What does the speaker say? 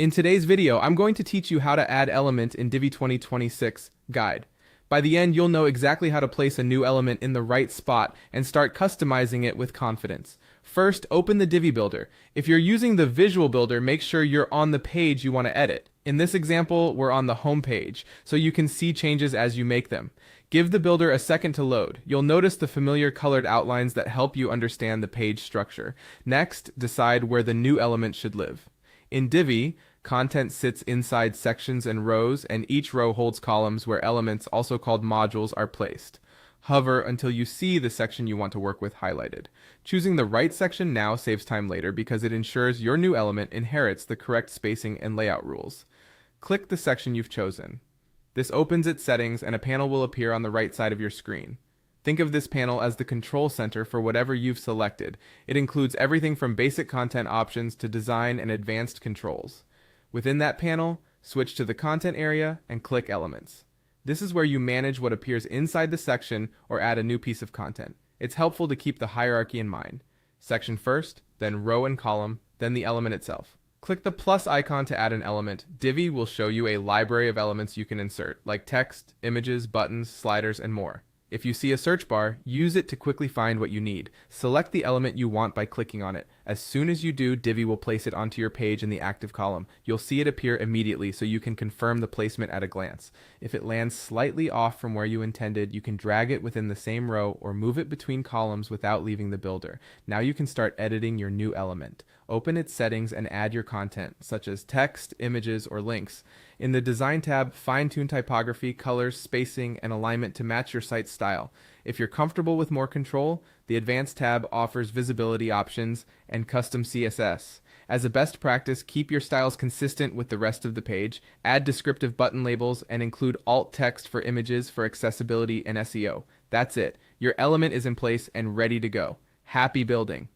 In today's video, I'm going to teach you how to add element in Divi 2026 guide. By the end, you'll know exactly how to place a new element in the right spot and start customizing it with confidence. First, open the Divi Builder. If you're using the Visual Builder, make sure you're on the page you want to edit. In this example, we're on the home page, so you can see changes as you make them. Give the builder a second to load. You'll notice the familiar colored outlines that help you understand the page structure. Next, decide where the new element should live. In Divi, content sits inside sections and rows, and each row holds columns where elements, also called modules, are placed. Hover until you see the section you want to work with highlighted. Choosing the right section now saves time later because it ensures your new element inherits the correct spacing and layout rules. Click the section you've chosen. This opens its settings and a panel will appear on the right side of your screen. Think of this panel as the control center for whatever you've selected. It includes everything from basic content options to design and advanced controls. Within that panel, switch to the content area and click Elements. This is where you manage what appears inside the section or add a new piece of content. It's helpful to keep the hierarchy in mind. Section first, then row and column, then the element itself. Click the plus icon to add an element. Divi will show you a library of elements you can insert, like text, images, buttons, sliders, and more. If you see a search bar, use it to quickly find what you need. Select the element you want by clicking on it. As soon as you do, Divi will place it onto your page in the active column. You'll see it appear immediately so you can confirm the placement at a glance. If it lands slightly off from where you intended, you can drag it within the same row or move it between columns without leaving the builder. Now you can start editing your new element. Open its settings and add your content, such as text, images, or links. In the Design tab, fine-tune typography, colors, spacing, and alignment to match your site's style. If you're comfortable with more control, the Advanced tab offers visibility options and custom CSS. As a best practice, keep your styles consistent with the rest of the page, add descriptive button labels, and include alt text for images for accessibility and SEO. That's it. Your element is in place and ready to go. Happy building!